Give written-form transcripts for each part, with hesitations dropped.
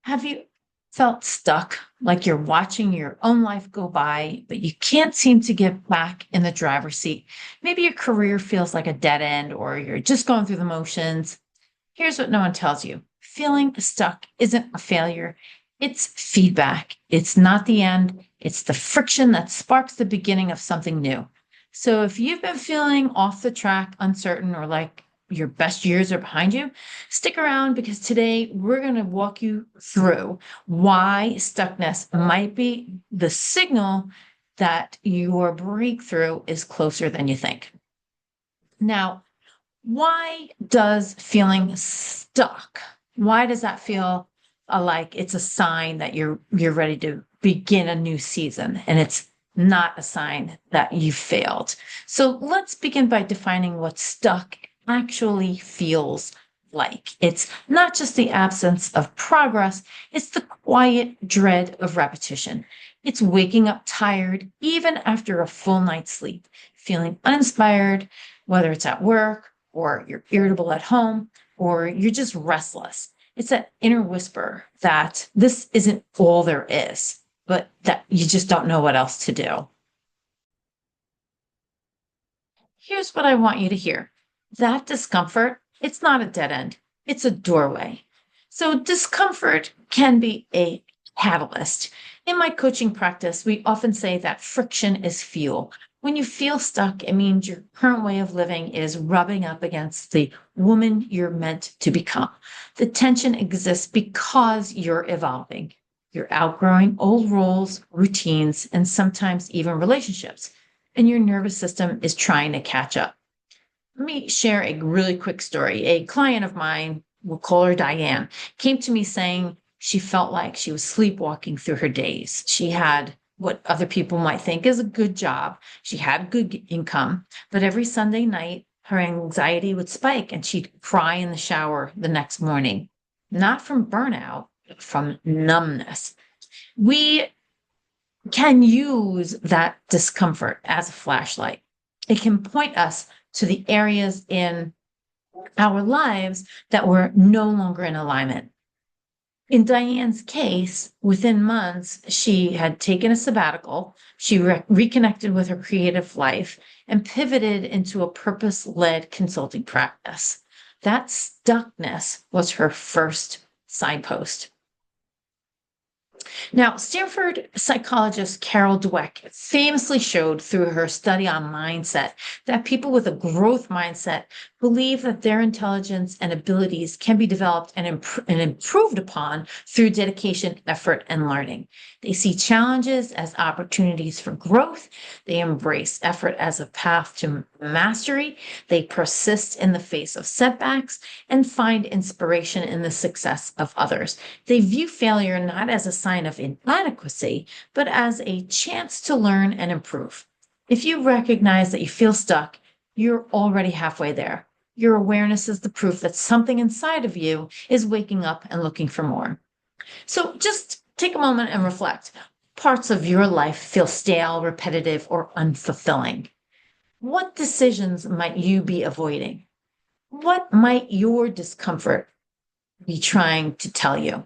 Have you felt stuck, like you're watching your own life go by, but you can't seem to get back in the driver's seat? Maybe your career feels like a dead end, or you're just going through the motions. Here's what no one tells you: feeling stuck isn't a failure, it's feedback. It's not the end, it's the friction that sparks the beginning of something new. So if you've been feeling off the track, uncertain, or like your best years are behind you, stick around because today we're going to walk you through why stuckness might be the signal that your breakthrough is closer than you think. Now, why does feeling stuck, why does that feel like it's a sign that you're ready to begin a new season and it's not a sign that you failed? So let's begin by defining what stuck actually feels like. It's not just the absence of progress, it's the quiet dread of repetition. It's waking up tired even after a full night's sleep, feeling uninspired, whether it's at work or you're irritable at home, or you're just restless. It's that inner whisper that this isn't all there is, but that you just don't know what else to do. Here's what I want you to hear: that discomfort, it's not a dead end, it's a doorway. So, discomfort can be a catalyst. In my coaching practice, we often say that friction is fuel. When you feel stuck, it means your current way of living is rubbing up against the woman you're meant to become. The tension exists because you're evolving. You're outgrowing old roles, routines, and sometimes even relationships, and your nervous system is trying to catch up. Let me share a really quick story. A client of mine, we'll call her Diane, came to me saying she felt like she was sleepwalking through her days. She had what other people might think is a good job. She had good income, but every Sunday night, her anxiety would spike and she'd cry in the shower the next morning, not from burnout, but from numbness. We can use that discomfort as a flashlight. It can point us to the areas in our lives that were no longer in alignment. In Diane's case, within months, she had taken a sabbatical. She reconnected with her creative life and pivoted into a purpose led consulting practice. That stuckness was her first signpost. Now, Stanford psychologist Carol Dweck famously showed through her study on mindset that people with a growth mindset believe that their intelligence and abilities can be developed and improved upon through dedication, effort, and learning. They see challenges as opportunities for growth. They embrace effort as a path to mastery. They persist in the face of setbacks and find inspiration in the success of others. They view failure not as a sign of inadequacy, but as a chance to learn and improve. If you recognize that you feel stuck, you're already halfway there. Your awareness is the proof that something inside of you is waking up and looking for more. So just take a moment and reflect. Parts of your life feel stale, repetitive, or unfulfilling. What decisions might you be avoiding? What might your discomfort be trying to tell you?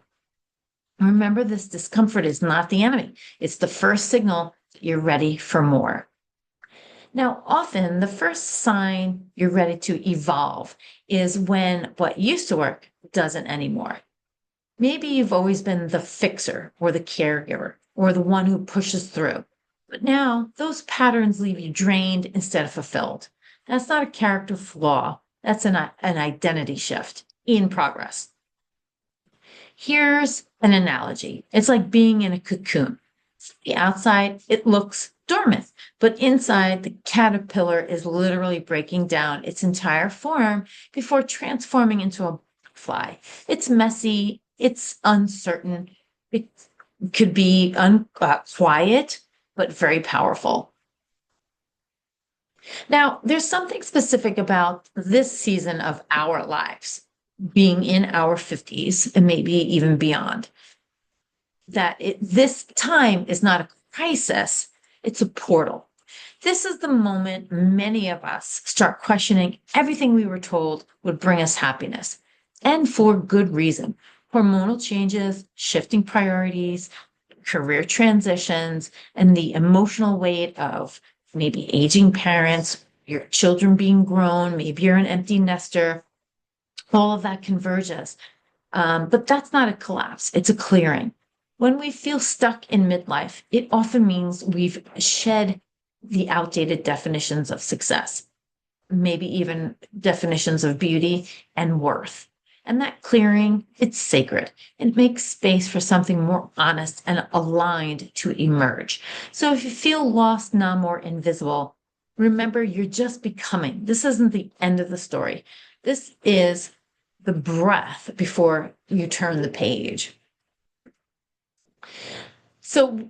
Remember, this discomfort is not the enemy. It's the first signal that you're ready for more. Now, often the first sign you're ready to evolve is when what used to work doesn't anymore. Maybe you've always been the fixer or the caregiver or the one who pushes through, but now those patterns leave you drained instead of fulfilled. That's not a character flaw. That's an identity shift in progress. Here's an analogy. It's like being in a cocoon. The outside, it looks dormant, but inside, the caterpillar is literally breaking down its entire form before transforming into a butterfly. It's messy, it's uncertain, it could be quiet, but very powerful. Now, there's something specific about this season of our lives, being in our 50s and maybe even beyond, that this time is not a crisis, it's a portal. This is the moment many of us start questioning everything we were told would bring us happiness, and for good reason. Hormonal changes, shifting priorities, career transitions, and the emotional weight of maybe aging parents, your children being grown, maybe you're an empty nester, all of that converges. But that's not a collapse, it's a clearing. When we feel stuck in midlife, it often means we've shed the outdated definitions of success, maybe even definitions of beauty and worth. And that clearing, it's sacred. It makes space for something more honest and aligned to emerge. So if you feel lost, numb, or invisible, remember you're just becoming. This isn't the end of the story. This is the breath before you turn the page. So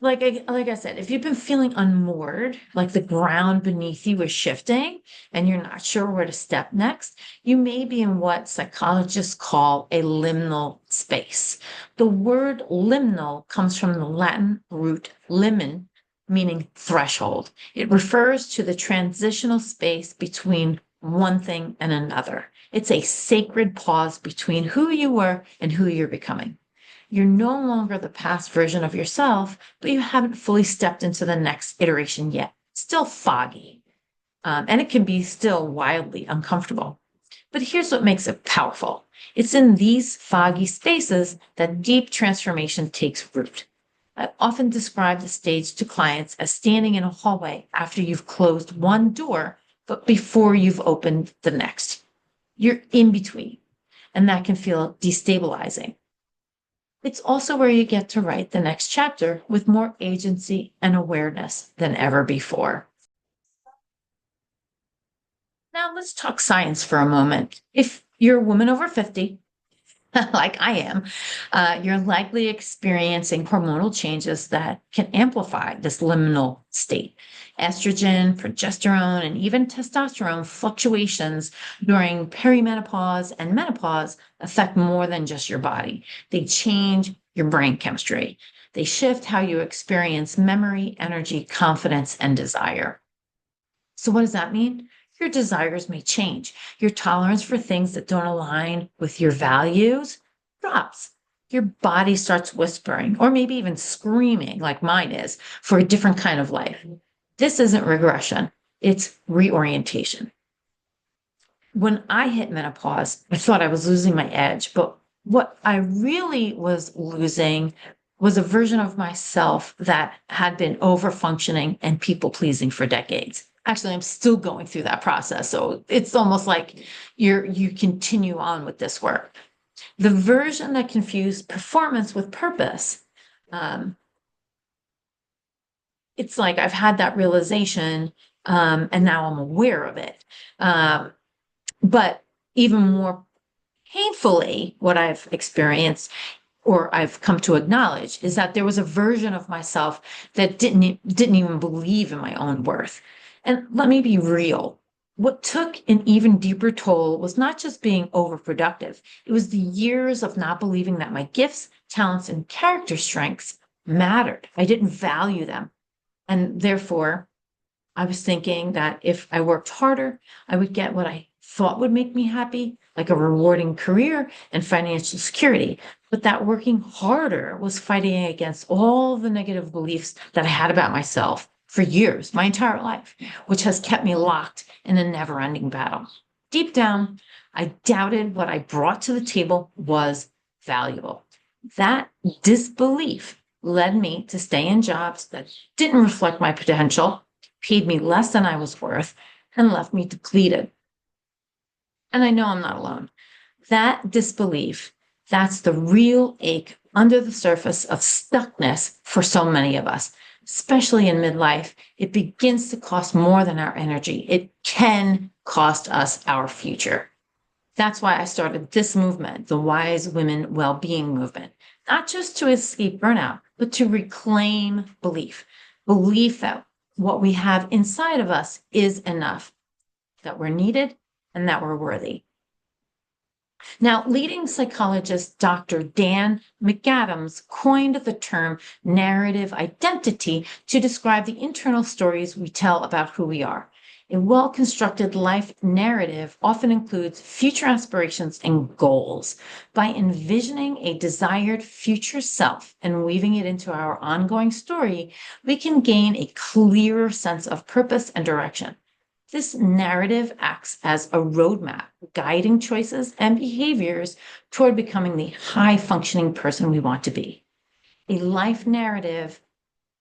like I said, if you've been feeling unmoored, like the ground beneath you is shifting and you're not sure where to step next, you may be in what psychologists call a liminal space. The word liminal comes from the Latin root limen, meaning threshold. It refers to the transitional space between one thing and another. It's a sacred pause between who you were and who you're becoming. You're no longer the past version of yourself, but you haven't fully stepped into the next iteration yet. It's still foggy, and it can be still wildly uncomfortable. But here's what makes it powerful. It's in these foggy spaces that deep transformation takes root. I often describe the stage to clients as standing in a hallway after you've closed one door, but before you've opened the next. You're in between, and that can feel destabilizing. It's also where you get to write the next chapter with more agency and awareness than ever before. Now let's talk science for a moment. If you're a woman over 50, like I am, you're likely experiencing hormonal changes that can amplify this liminal state. Estrogen, progesterone, and even testosterone fluctuations during perimenopause and menopause affect more than just your body. They change your brain chemistry. They shift how you experience memory, energy, confidence, and desire. So what does that mean? Your desires may change. Your tolerance for things that don't align with your values drops. Your body starts whispering or maybe even screaming, like mine is, for a different kind of life. This isn't regression, it's reorientation. When I hit menopause, I thought I was losing my edge, but what I really was losing was a version of myself that had been over functioning and people pleasing for decades. Actually, I'm still going through that process. So it's almost like you continue on with this work. The version that confused performance with purpose. It's like I've had that realization, and now I'm aware of it. But even more painfully, what I've experienced or I've come to acknowledge is that there was a version of myself that didn't even believe in my own worth. And let me be real. What took an even deeper toll was not just being overproductive. It was the years of not believing that my gifts, talents, and character strengths mattered. I didn't value them. And therefore, I was thinking that if I worked harder, I would get what I thought would make me happy, like a rewarding career and financial security. But that working harder was fighting against all the negative beliefs that I had about myself for years, my entire life, which has kept me locked in a never-ending battle. Deep down, I doubted what I brought to the table was valuable. That disbelief led me to stay in jobs that didn't reflect my potential, paid me less than I was worth, and left me depleted. And I know I'm not alone. That disbelief, that's the real ache under the surface of stuckness for so many of us, especially in midlife. It begins to cost more than our energy. It can cost us our future. That's why I started this movement, the Wise Women Wellbeing Movement, not just to escape burnout, but to reclaim belief, belief that what we have inside of us is enough, that we're needed and that we're worthy. Now, leading psychologist Dr. Dan McAdams coined the term narrative identity to describe the internal stories we tell about who we are. A well-constructed life narrative often includes future aspirations and goals. By envisioning a desired future self and weaving it into our ongoing story, we can gain a clearer sense of purpose and direction. This narrative acts as a roadmap, guiding choices and behaviors toward becoming the high-functioning person we want to be. A life narrative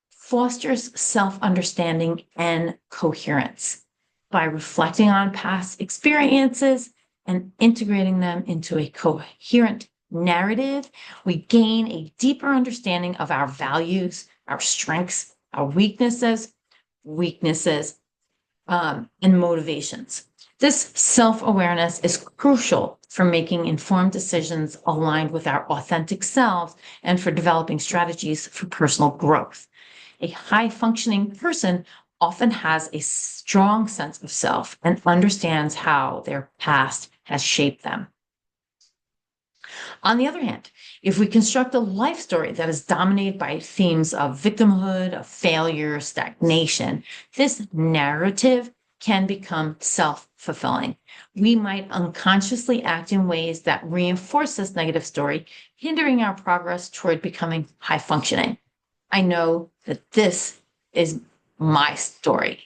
fosters self-understanding and coherence. By reflecting on past experiences and integrating them into a coherent narrative, we gain a deeper understanding of our values, our strengths, our weaknesses, and motivations. This self-awareness is crucial for making informed decisions aligned with our authentic selves and for developing strategies for personal growth. A high-functioning person often has a strong sense of self and understands how their past has shaped them. On the other hand, if we construct a life story that is dominated by themes of victimhood, of failure, stagnation, this narrative can become self-fulfilling. We might unconsciously act in ways that reinforce this negative story, hindering our progress toward becoming high-functioning. I know that this is my story.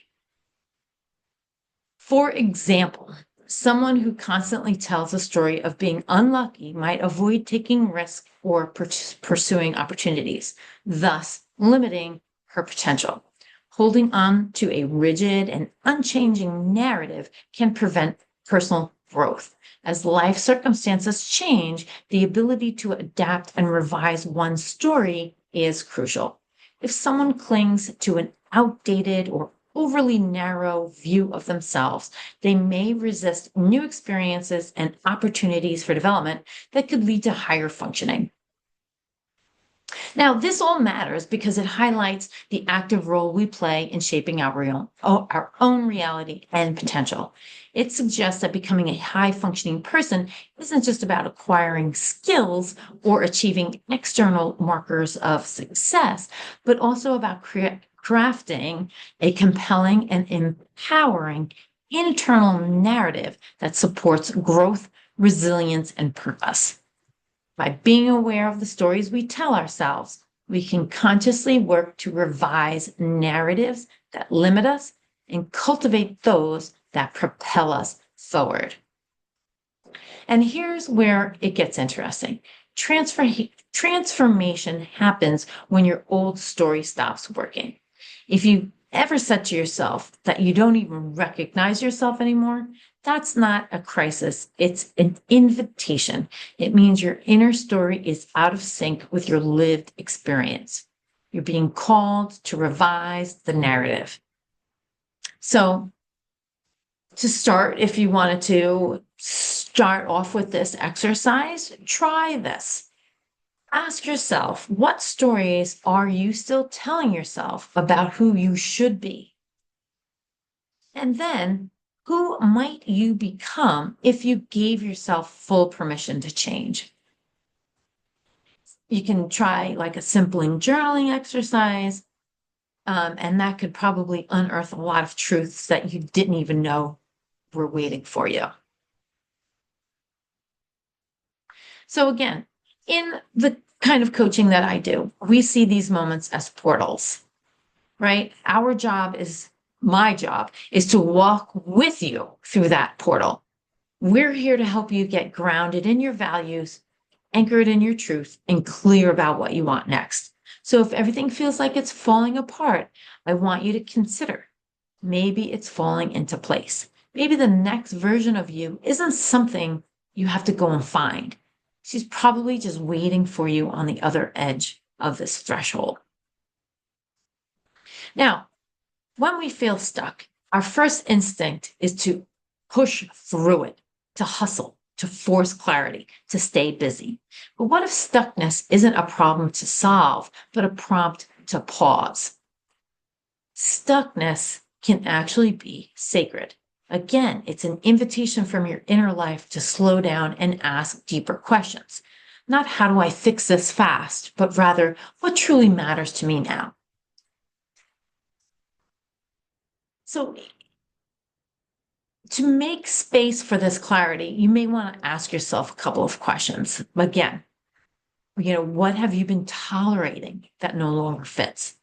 For example, someone who constantly tells a story of being unlucky might avoid taking risks or pursuing opportunities, thus limiting her potential. Holding on to a rigid and unchanging narrative can prevent personal growth. As life circumstances change, the ability to adapt and revise one's story is crucial. If someone clings to an outdated or overly narrow view of themselves, they may resist new experiences and opportunities for development that could lead to higher functioning. Now, this all matters because it highlights the active role we play in shaping our own reality and potential. It suggests that becoming a high-functioning person isn't just about acquiring skills or achieving external markers of success, but also about crafting a compelling and empowering internal narrative that supports growth, resilience, and purpose. By being aware of the stories we tell ourselves, we can consciously work to revise narratives that limit us and cultivate those that propel us forward. And here's where it gets interesting. Transformation happens when your old story stops working. If you ever said to yourself that you don't even recognize yourself anymore, that's not a crisis. It's an invitation. It means your inner story is out of sync with your lived experience. You're being called to revise the narrative. So to start, if you wanted to start off with this exercise, try this. Ask yourself, what stories are you still telling yourself about who you should be? And then, who might you become if you gave yourself full permission to change? You can try like a simple journaling exercise, and that could probably unearth a lot of truths that you didn't even know were waiting for you. So again, in the kind of coaching that I do, we see these moments as portals, right? My job is to walk with you through that portal. We're here to help you get grounded in your values, anchored in your truth, and clear about what you want next. So if everything feels like it's falling apart, I want you to consider maybe it's falling into place. Maybe the next version of you isn't something you have to go and find. She's probably just waiting for you on the other edge of this threshold. Now, when we feel stuck, our first instinct is to push through it, to hustle, to force clarity, to stay busy. But what if stuckness isn't a problem to solve, but a prompt to pause? Stuckness can actually be sacred. Again, it's an invitation from your inner life to slow down and ask deeper questions. Not how do I fix this fast, but rather what truly matters to me now? So To make space for this clarity, you may want to ask yourself a couple of questions. Again, what have you been tolerating that no longer fits?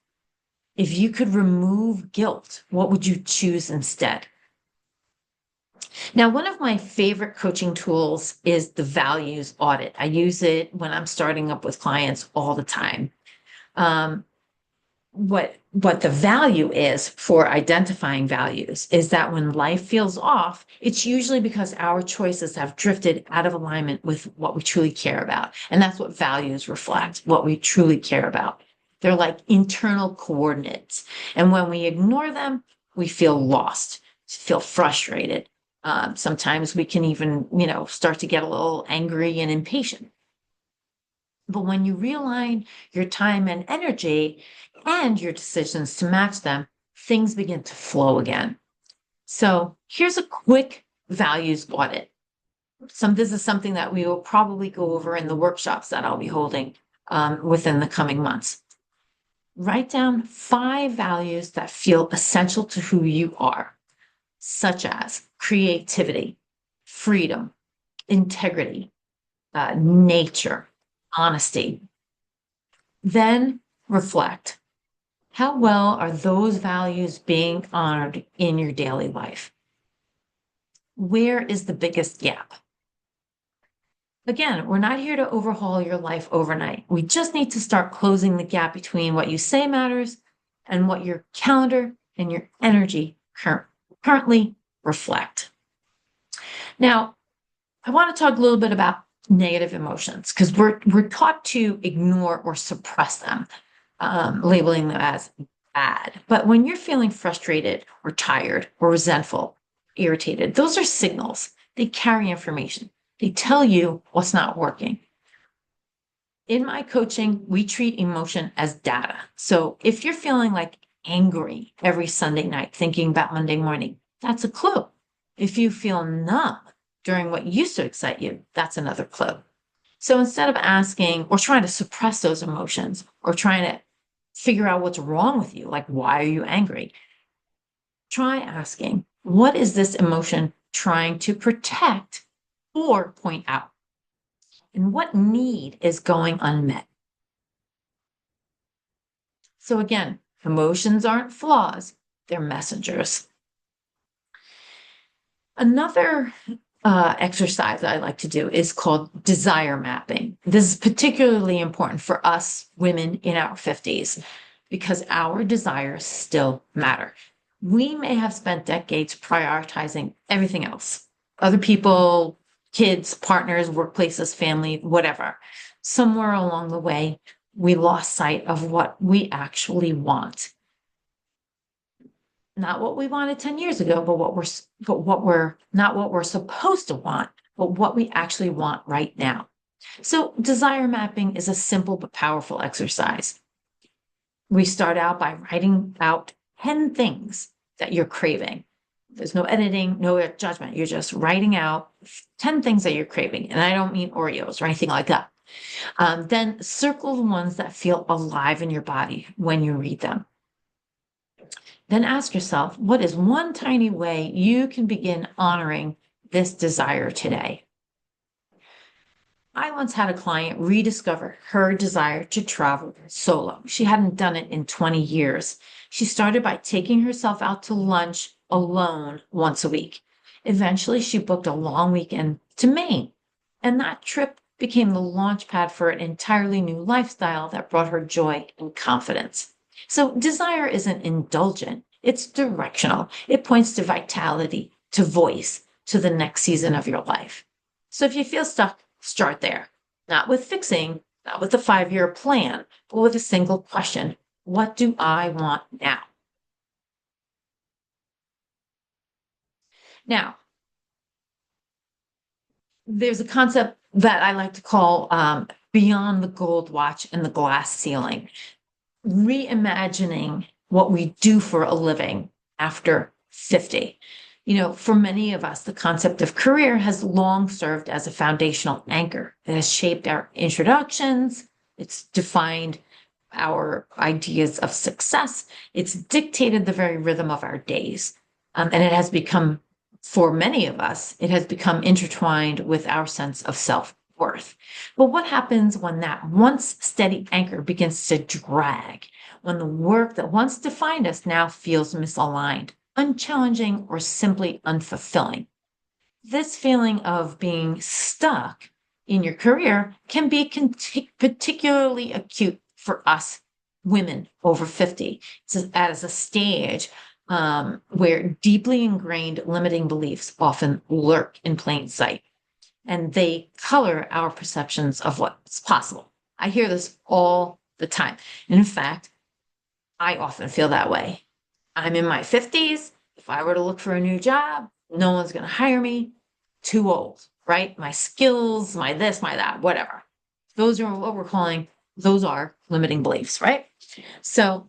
If you could remove guilt, what would you choose instead? Now, one of my favorite coaching tools is the values audit. I use it when I'm starting up with clients all the time. Um, what the value is for identifying values is that when life feels off, it's usually because our choices have drifted out of alignment with what we truly care about. And that's what values reflect, what we truly care about. They're like internal coordinates. And when we ignore them, we feel lost, feel frustrated. Sometimes we can even, start to get a little angry and impatient. But when you realign your time and energy and your decisions to match them, things begin to flow again. So here's a quick values audit. This is something that we will probably go over in the workshops that I'll be holding within the coming months. Write down 5 values that feel essential to who you are, such as creativity, freedom, integrity, nature, honesty. Then reflect. How well are those values being honored in your daily life? Where is the biggest gap? Again, we're not here to overhaul your life overnight. We just need to start closing the gap between what you say matters and what your calendar and your energy currently reflect. Now, I want to talk a little bit about negative emotions because we're taught to ignore or suppress them, labeling them as bad. But when you're feeling frustrated or tired or resentful, irritated, those are signals. They carry information. They tell you what's not working. In my coaching, we treat emotion as data. So if you're feeling like angry every Sunday night, thinking about Monday morning, that's a clue. If you feel numb during what used to excite you, that's another clue. So instead of asking or trying to suppress those emotions or trying to figure out what's wrong with you, like why are you angry? Try asking, what is this emotion trying to protect or point out? And what need is going unmet? So again, emotions aren't flaws, they're messengers. Another exercise that I like to do is called desire mapping. This is particularly important for us women in our 50s because our desires still matter. We may have spent decades prioritizing everything else, other people, kids, partners, workplaces, family, whatever. Somewhere along the way, we lost sight of what we actually want. Not what we wanted 10 years ago, but what we're not what we're supposed to want, but what we actually want right now. So desire mapping is a simple but powerful exercise. We start out by writing out 10 things that you're craving. There's no editing, no judgment. You're just writing out 10 things that you're craving. And I don't mean Oreos or anything like that. Then circle the ones that feel alive in your body when you read them. Then ask yourself, what is one tiny way you can begin honoring this desire today? I once had a client rediscover her desire to travel solo. She hadn't done it in 20 years. She started by taking herself out to lunch alone once a week. Eventually, she booked a long weekend to Maine, and that trip became the launch pad for an entirely new lifestyle that brought her joy and confidence. So desire isn't indulgent, it's directional. It points to vitality, to voice, to the next season of your life. So if you feel stuck, start there. Not with fixing, not with a 5-year plan, but with a single question. What do I want now? Now, there's a concept that I like to call beyond the gold watch and the glass ceiling, reimagining what we do for a living after 50. For many of us, the concept of career has long served as a foundational anchor. It has shaped our introductions. It's defined our ideas of success. It's dictated the very rhythm of our days. And it has become for many of us, it has become intertwined with our sense of self-worth. But what happens when that once steady anchor begins to drag, when the work that once defined us now feels misaligned, unchallenging, or simply unfulfilling? This feeling of being stuck in your career can be particularly acute for us women over 50. As a stage where deeply ingrained limiting beliefs often lurk in plain sight, and they color our perceptions of what's possible. I hear this all the time. And in fact, I often feel that way. I'm in my 50s. If I were to look for a new job, no one's going to hire me. Too old, right? My skills, my this, my that, whatever. Those are what we're calling, those are limiting beliefs, right? So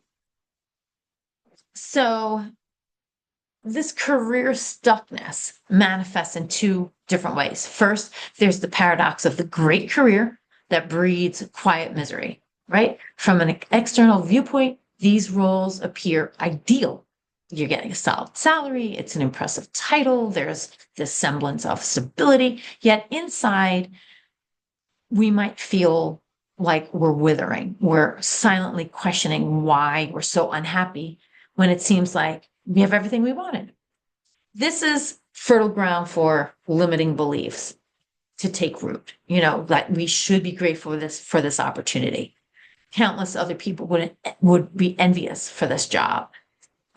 this career stuckness manifests in two different ways. First, there's the paradox of the great career that breeds quiet misery, right? From an external viewpoint, these roles appear ideal. You're getting a solid salary, it's an impressive title, there's this semblance of stability, yet inside, we might feel like we're withering. We're silently questioning why we're so unhappy when it seems like we have everything we wanted. This is fertile ground for limiting beliefs to take root, that we should be grateful for this opportunity. Countless other people would be envious for this job,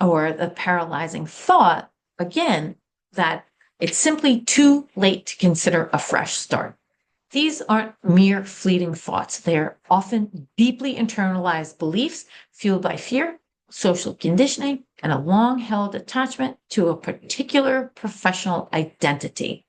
or the paralyzing thought, again, that it's simply too late to consider a fresh start. These aren't mere fleeting thoughts. They're often deeply internalized beliefs fueled by fear, social conditioning, and a long-held attachment to a particular professional identity.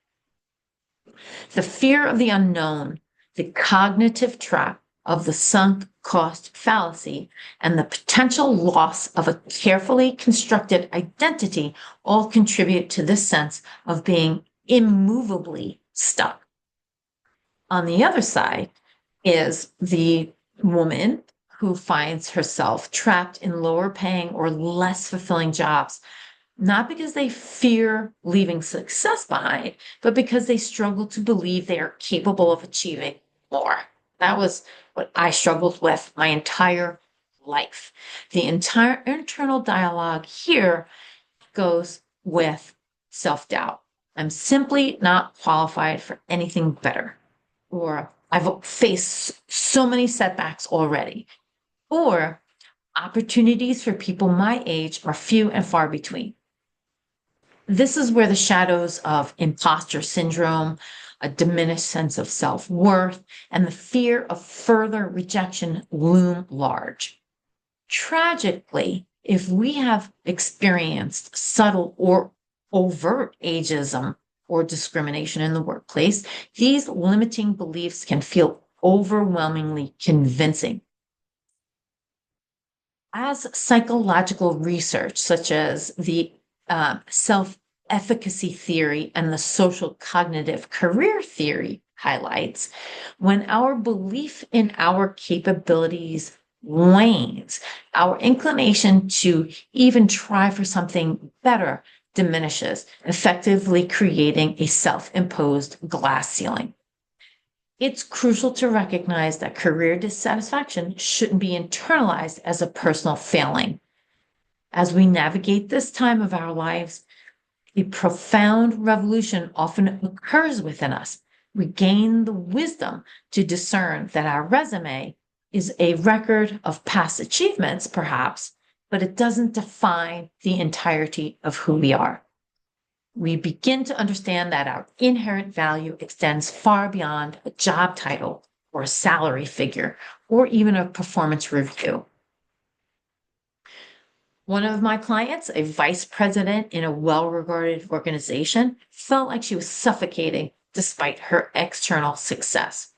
The fear of the unknown, the cognitive trap of the sunk cost fallacy, and the potential loss of a carefully constructed identity all contribute to this sense of being immovably stuck. On the other side is the woman who finds herself trapped in lower paying or less fulfilling jobs, not because they fear leaving success behind, but because they struggle to believe they are capable of achieving more. That was what I struggled with my entire life. The entire internal dialogue here goes with self-doubt. I'm simply not qualified for anything better. Or I've faced so many setbacks already. Or opportunities for people my age are few and far between. This is where the shadows of imposter syndrome, a diminished sense of self-worth, and the fear of further rejection loom large. Tragically, if we have experienced subtle or overt ageism or discrimination in the workplace, these limiting beliefs can feel overwhelmingly convincing. As psychological research, such as the self-efficacy theory and the social cognitive career theory highlights, when our belief in our capabilities wanes, our inclination to even try for something better diminishes, effectively creating a self-imposed glass ceiling. It's crucial to recognize that career dissatisfaction shouldn't be internalized as a personal failing. As we navigate this time of our lives, a profound revolution often occurs within us. We gain the wisdom to discern that our resume is a record of past achievements, perhaps, but it doesn't define the entirety of who we are. We begin to understand that our inherent value extends far beyond a job title or a salary figure, or even a performance review. One of my clients, a vice president in a well-regarded organization, felt like she was suffocating despite her external success.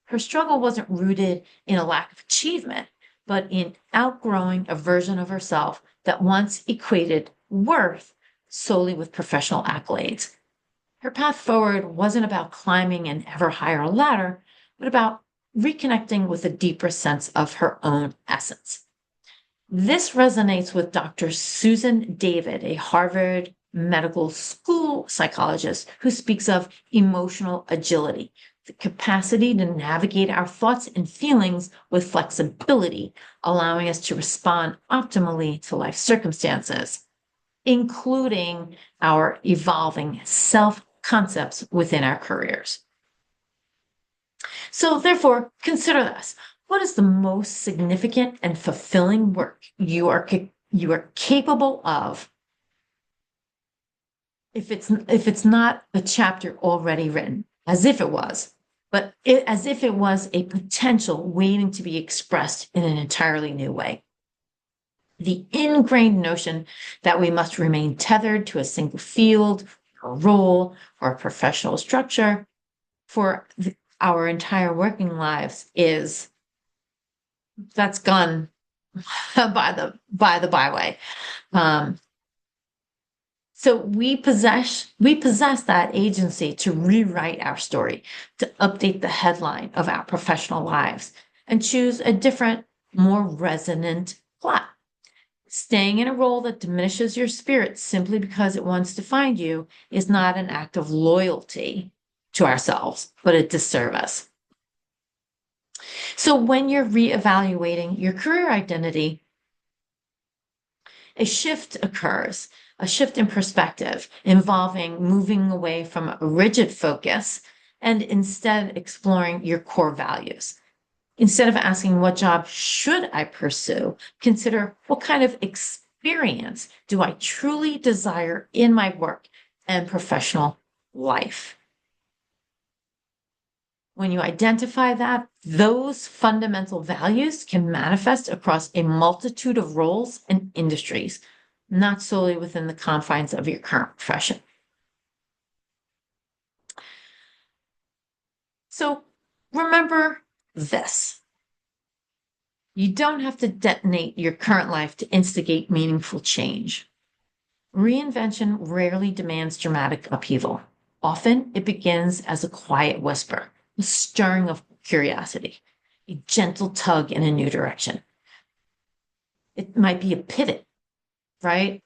Her struggle wasn't rooted in a lack of achievement, but in outgrowing a version of herself that once equated worth solely with professional accolades. Her path forward wasn't about climbing an ever higher ladder, but about reconnecting with a deeper sense of her own essence. This resonates with Dr. Susan David, a Harvard medical school psychologist who speaks of emotional agility, the capacity to navigate our thoughts and feelings with flexibility, allowing us to respond optimally to life circumstances, including our evolving self-concepts within our careers. So therefore, consider this. What is the most significant and fulfilling work you are capable of if it's not a chapter already written, as if it was, but as if it was a potential waiting to be expressed in an entirely new way? The ingrained notion that we must remain tethered to a single field, or role, or a professional structure for our entire working lives that's gone by the byway. So we possess that agency to rewrite our story, to update the headline of our professional lives, and choose a different, more resonant plot. Staying in a role that diminishes your spirit simply because it wants to find you is not an act of loyalty to ourselves, but a disservice. So when you're reevaluating your career identity, a shift occurs, a shift in perspective involving moving away from a rigid focus and instead exploring your core values. Instead of asking what job should I pursue, consider what kind of experience do I truly desire in my work and professional life. When you identify that, those fundamental values can manifest across a multitude of roles and industries, not solely within the confines of your current profession. So remember this. You don't have to detonate your current life to instigate meaningful change. Reinvention rarely demands dramatic upheaval. Often it begins as a quiet whisper, a stirring of curiosity, a gentle tug in a new direction. It might be a pivot, right?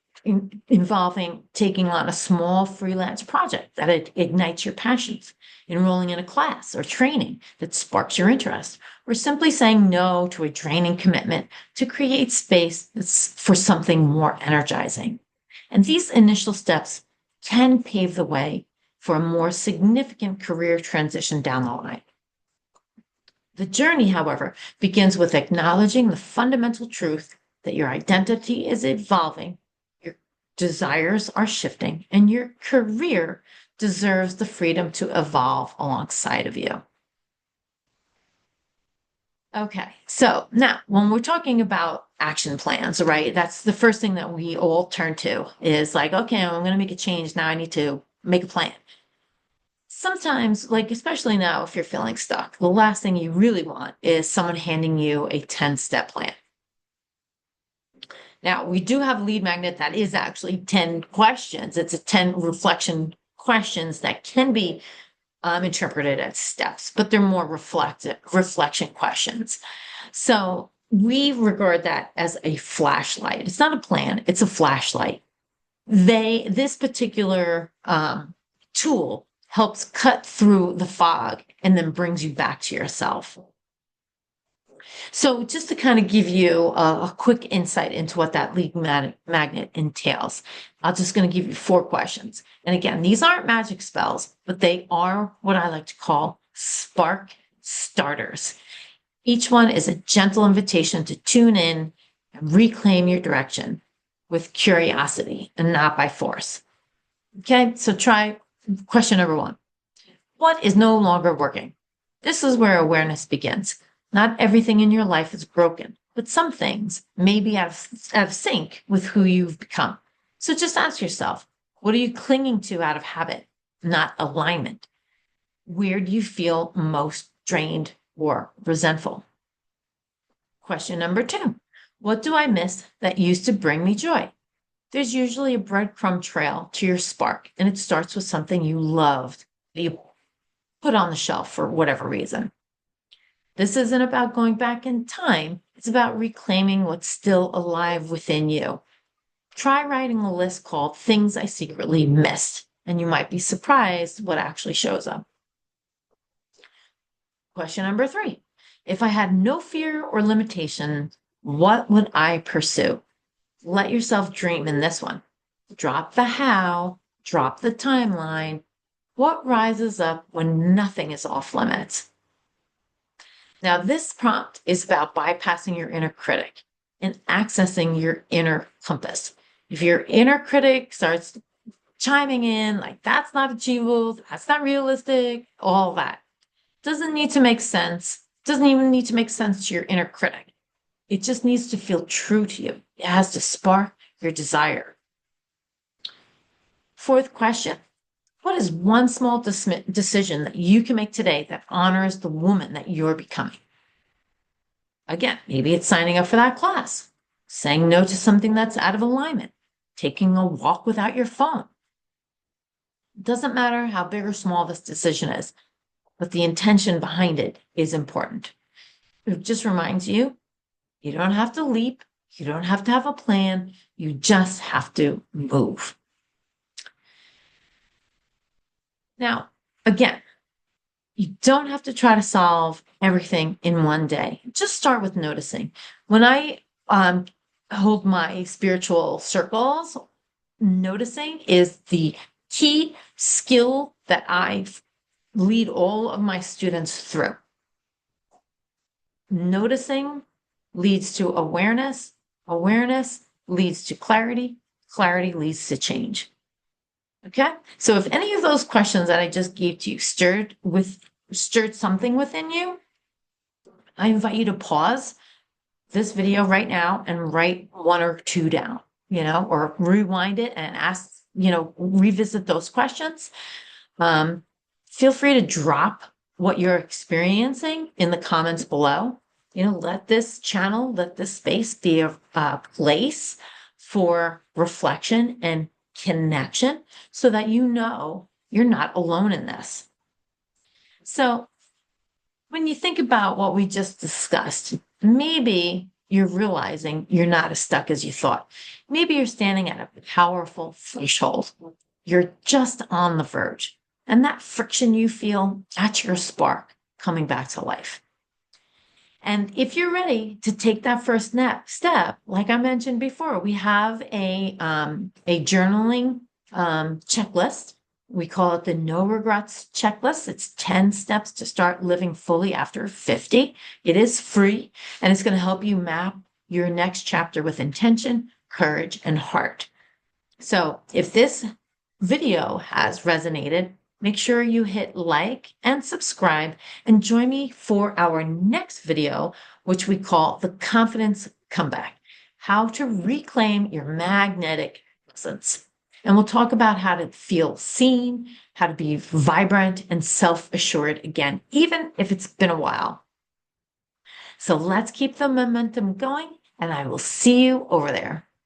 Involving taking on a small freelance project that ignites your passions, enrolling in a class or training that sparks your interest, or simply saying no to a draining commitment to create space for something more energizing. And these initial steps can pave the way for a more significant career transition down the line. The journey, however, begins with acknowledging the fundamental truth that your identity is evolving, your desires are shifting, and your career deserves the freedom to evolve alongside of you. Okay, so now when we're talking about action plans, right, that's the first thing that we all turn to is like, okay, I'm going to make a change. Now I need to make a plan. Sometimes, like, especially now, if you're feeling stuck, the last thing you really want is someone handing you a 10-step plan. Now, we do have a lead magnet that is actually 10 questions. It's a 10 reflection questions that can be interpreted as steps, but they're more reflection questions. So we regard that as a flashlight. It's not a plan, it's a flashlight. This particular tool helps cut through the fog and then brings you back to yourself. So just to kind of give you a quick insight into what that lead magnet entails, I'm just going to give you 4 questions. And again, these aren't magic spells, but they are what I like to call spark starters. Each one is a gentle invitation to tune in and reclaim your direction with curiosity and not by force. Okay, so try question number 1. What is no longer working? This is where awareness begins. Not everything in your life is broken, but some things may be out of sync with who you've become. So just ask yourself, what are you clinging to out of habit, not alignment? Where do you feel most drained or resentful? Question number 2, what do I miss that used to bring me joy? There's usually a breadcrumb trail to your spark, and it starts with something you loved that you put on the shelf for whatever reason. This isn't about going back in time. It's about reclaiming what's still alive within you. Try writing a list called Things I Secretly Missed, and you might be surprised what actually shows up. Question number 3. If I had no fear or limitation, what would I pursue? Let yourself dream in this one. Drop the how, drop the timeline. What rises up when nothing is off limits? Now, this prompt is about bypassing your inner critic and accessing your inner compass. If your inner critic starts chiming in like, that's not achievable, that's not realistic, all that doesn't need to make sense, doesn't even need to make sense to your inner critic. It just needs to feel true to you. It has to spark your desire. 4th question. What is one small decision that you can make today that honors the woman that you're becoming? Again, maybe it's signing up for that class, saying no to something that's out of alignment, taking a walk without your phone. It doesn't matter how big or small this decision is, but the intention behind it is important. It just reminds you, you don't have to leap, you don't have to have a plan, you just have to move. Now, again, you don't have to try to solve everything in one day. Just start with noticing. When I hold my spiritual circles, noticing is the key skill that I lead all of my students through. Noticing leads to awareness. Awareness leads to clarity. Clarity leads to change. Okay? So if any of those questions that I just gave to you stirred something within you, I invite you to pause this video right now and write 1 or 2 down, or rewind it and ask, revisit those questions. Feel free to drop what you're experiencing in the comments below. Let this channel, let this space be a place for reflection and connection so that you're not alone in this. So when you think about what we just discussed, maybe you're realizing you're not as stuck as you thought. Maybe you're standing at a powerful threshold. You're just on the verge. And that friction you feel, that's your spark coming back to life. And if you're ready to take that first step, like I mentioned before, we have a journaling checklist. We call it the No Regrets checklist. It's 10 steps to start living fully after 50. It is free, and it's going to help you map your next chapter with intention, courage, and heart. So if this video has resonated, make sure you hit like and subscribe and join me for our next video, which we call the Confidence Comeback, how to reclaim your magnetic presence. And we'll talk about how to feel seen, how to be vibrant and self-assured again, even if it's been a while. So let's keep the momentum going, and I will see you over there.